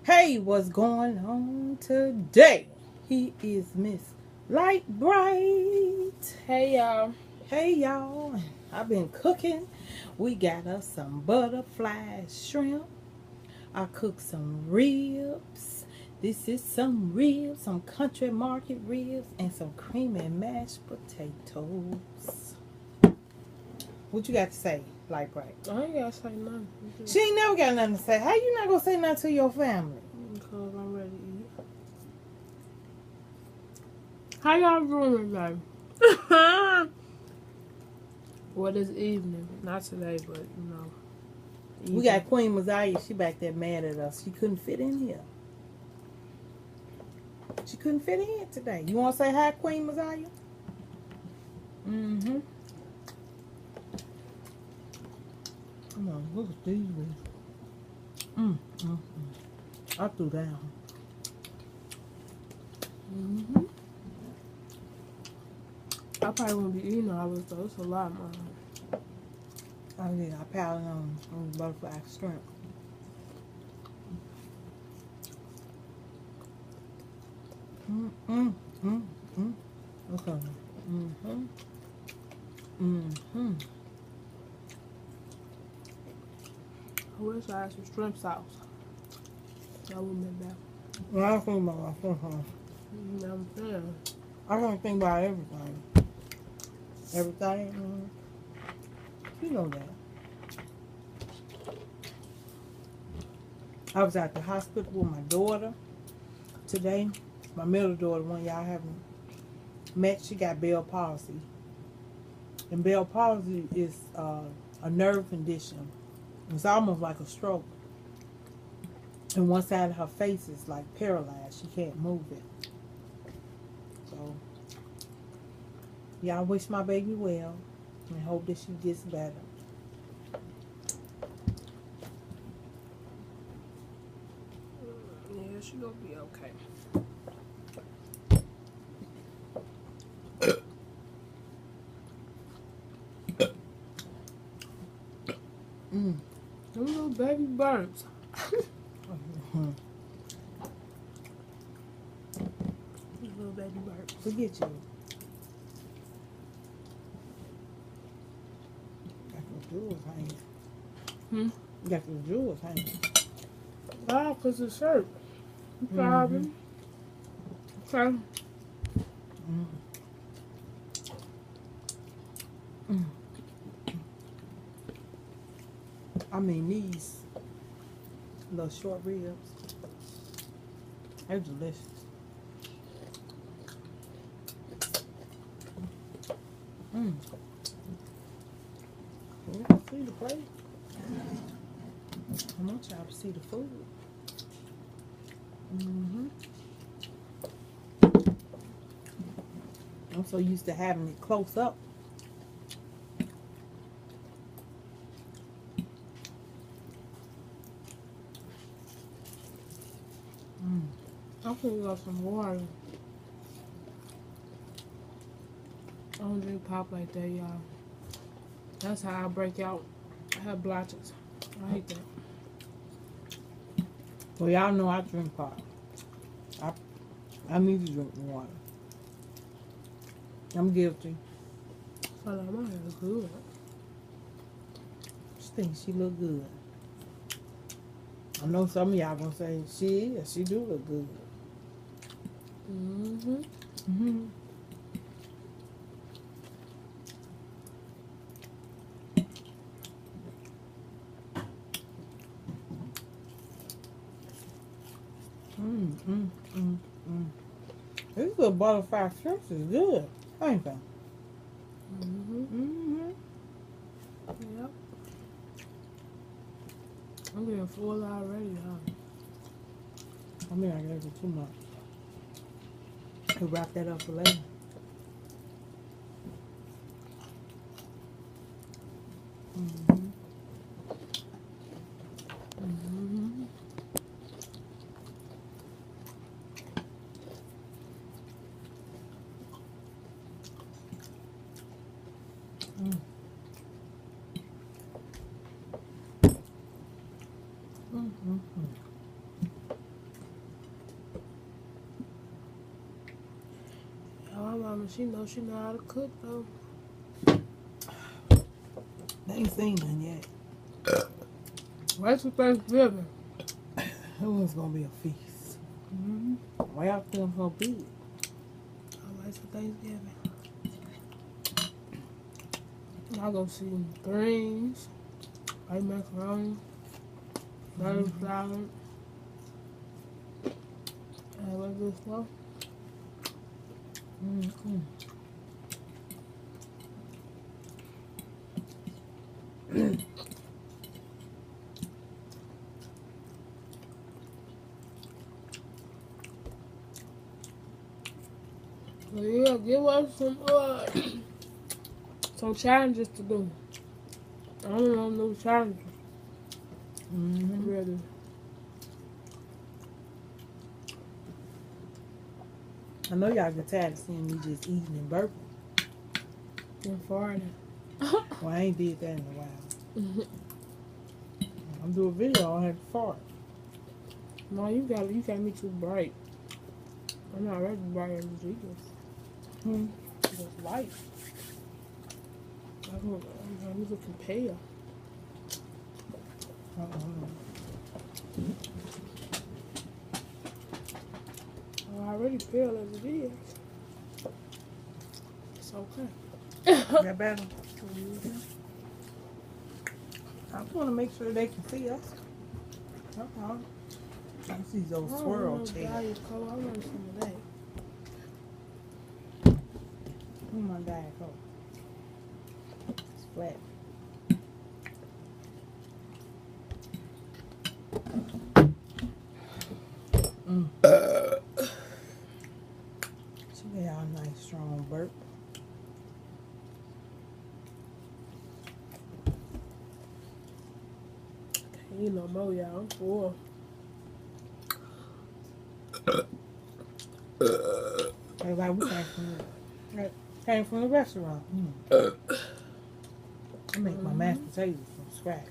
Hey, what's going on today? He is Miss Light Bright. Hey y'all. Hey, y'all. I've been cooking. We got us some butterfly shrimp. I cooked some ribs. This is some ribs, some country market ribs, and some creamy mashed potatoes. What you got to say, Light Bright? I ain't gotta say nothing. She ain't never got nothing to say. How you not gonna say nothing to your family? Because I'm ready to eat. How y'all doing today? Well, this evening. Not today, but We got Queen Messiah. She back there mad at us. She couldn't fit in here. She couldn't fit in today. You want to say hi, Queen Messiah? Mm-hmm. Come on, look at these. I threw down. I probably won't be eating all this, though. It's a lot, man. Oh, yeah, I piled on butterfly shrimp. Okay. I wish I had some shrimp sauce. That wouldn't be bad. Well, I don't think about my shrimp sauce. You know what I'm saying? I don't think about everything. Everything? You know that. I was at the hospital with my daughter today. My middle daughter, one y'all haven't met, she got Bell palsy. And Bell palsy is a nerve condition. It's almost like a stroke. And one side of her face is like paralyzed. She can't move it. So, y'all wish my baby well and hope that she gets better. Yeah, she gonna be okay. Them little baby birds. These little baby birds. Forget you. Got the jewels hanging. Got the jewels hanging. Wow, cause the shirt. Problem. Okay. I mean, these little short ribs, they're delicious. You can see the plate. I want y'all to see the food. I'm so used to having it close up. I'm gonna got some water. I don't drink pop like that, y'all. That's how I break out. I have blotches. I hate that. Well, y'all know I drink pop. I need to drink water. I'm guilty. I like my hair is good. She thinks she look good. I know some of y'all gonna say she do look good. These little butterfly shrimps is good, ain't they? Yep. I'm getting full already, huh? I mean, I gave it too much. We'll wrap that up for later. mama, she know how to cook though. They ain't seen none yet. Wait till Thanksgiving. It was gonna be a feast. Mm-hmm. Right after them her bed. I'll wait till Thanksgiving. I'll go see greens, white macaroni, butter flour, and all that good stuff. Mm-hmm. So yeah, give us some challenges to do. I don't know no challenges. Mm-hmm. Really. I know y'all get tired of seeing me just eating and burping. And farting. Well, I ain't did that in a while. I'm doing a video, I have to fart. No, you got me too bright. I'm not ready to bright as you Hmm. just light. I'm looking pale. I'm already pale as it is. It's okay. That better? I just want to make sure they can see us. Uh-huh. I see those swirl tails. I want some of that. Where's my Diet Coke? It's flat. She got y'all a nice strong burp. Can't eat no more, y'all. I'm full. Everybody, we came from the restaurant. I make my mashed potatoes from scratch.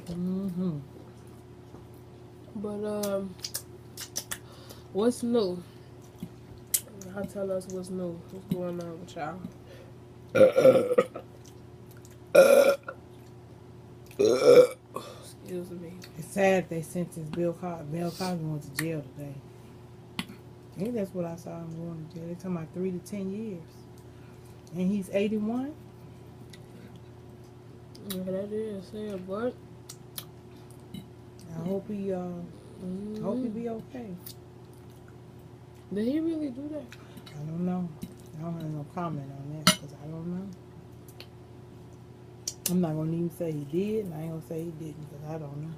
Mm-hmm. But what's new? Y'all tell us what's new. What's going on with y'all? Excuse me. It's sad they sentenced Bill Cosby. Bill Cosby went to jail today. I think that's what I saw him going to jail. They're talking about 3 to 10 years. And he's 81? Yeah, that is sad, but I hope he be okay. Did he really do that? I don't know. I don't have no comment on that because I don't know. I'm not going to even say he did, and I ain't going to say he didn't because I don't know.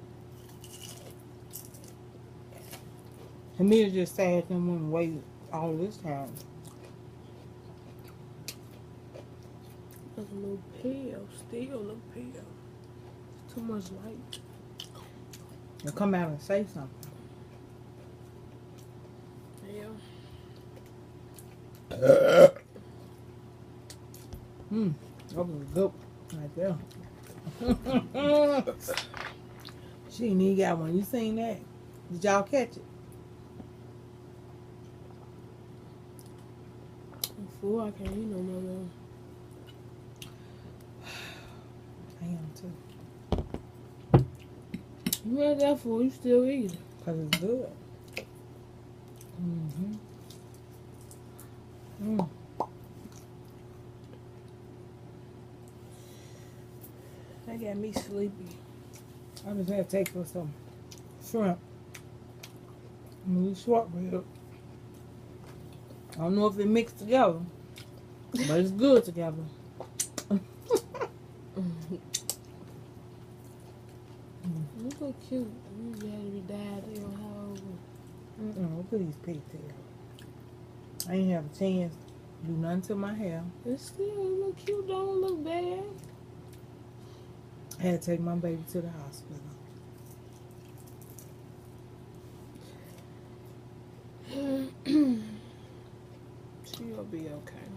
To me, it's just sad them women waited all this time. That's a little pale, still a little pale. Too much light. And come out and say something. Yeah. That was good right there. She didn't even got one. You seen that? Did y'all catch it? I'm full. I can't eat no more though. I am too. You had that full, you still eat it. Because it's good. Mm-hmm. That got me sleepy. I just had to take for some shrimp. Short rib. I don't know if they mixed together, but it's good together. You look cute. You gotta be dyed in your house. Please, pigtail. I ain't have a chance to do nothing to my hair. It still look cute. Don't look bad. I had to take my baby to the hospital. She'll be okay.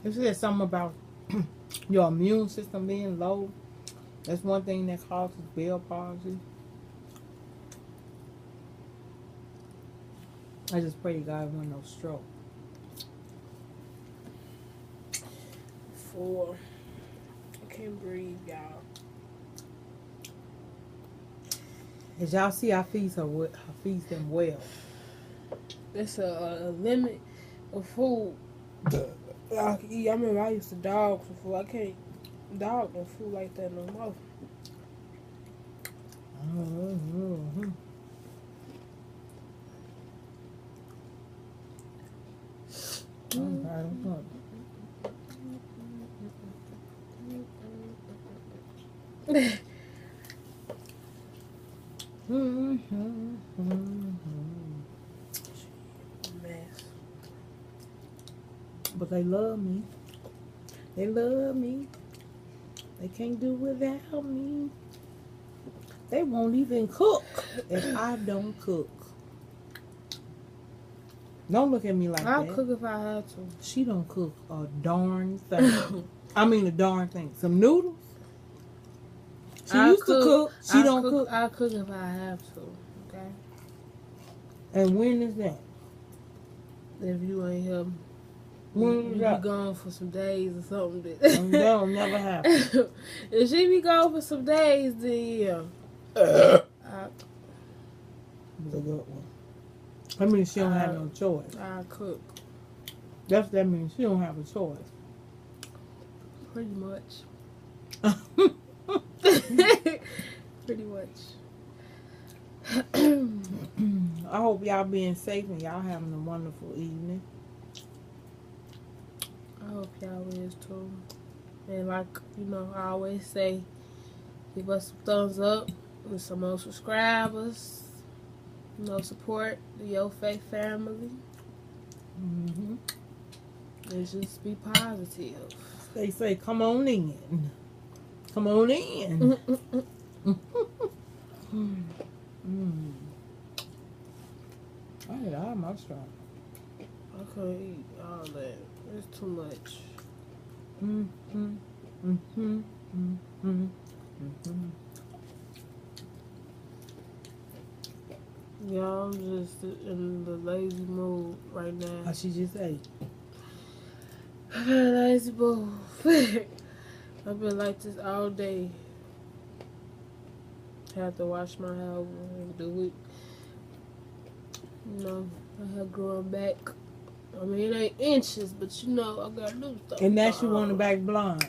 It said something about your immune system being low. That's one thing that causes Bell palsy. I just pray to God one no stroke. 4. I can't breathe, y'all. As y'all see, I feed them well. There's a limit of food I can eat. I remember I used to dog for food. I can't dog no food like that no more. Mm-hmm. Mess. But they love me. They love me. They can't do without me. They won't even cook if I don't cook. Don't look at me like I'll that. cook if I had to. She don't cook a darn thing. I mean a darn thing. Some noodles. She used to cook. She don't cook. I'll cook if I have to. Okay. And when is that? If you ain't here, When you is be that? gone for some days or something. That'll never happen. If she be gone for some days, then yeah. It's a good one. That means she don't have no choice. I'll cook. That means she don't have a choice. Pretty much. Pretty much. I hope y'all being safe and y'all having a wonderful evening. I hope y'all is too. And like, you know, I always say, give us some thumbs up and some more subscribers. You know, support the Yo Faith family. Mm-hmm. And just be positive. They say, come on in. Come on in. I had all my stuff. I couldn't eat all that. It's too much. Y'all, I'm just in the lazy mood right now. She just ate. I'm in a lazy mood. I've been like this all day. Had to wash my hair and do it. You know, my hair growing back. I mean, it ain't inches, but you know, I gotta do stuff. And now she want it back blonde.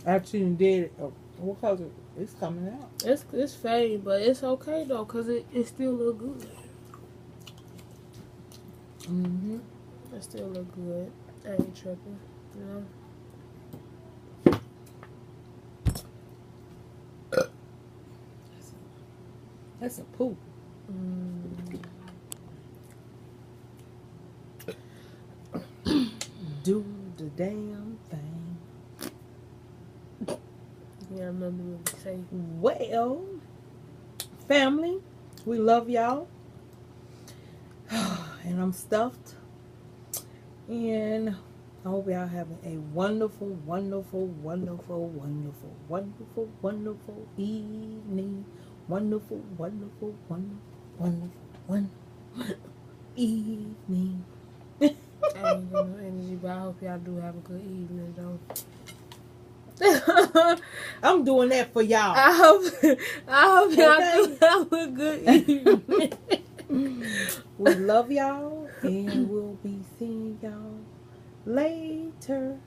After you did it. What color? It's coming out. It's fading, but it's okay though, cause it still look good. Mm-hmm. It still look good. I ain't tripping, you know. That's a poop. Do the damn thing. Yeah, I'm not doing the same. Well, family, we love y'all. And I'm stuffed. And I hope y'all having a wonderful, wonderful, wonderful, wonderful, wonderful, wonderful evening. Wonderful, wonderful, wonderful, wonderful, wonderful evening. I ain't got no energy, but I hope y'all do have a good evening, though. I'm doing that for y'all. I hope y'all do have a good evening. We love y'all, and we'll be seeing y'all later.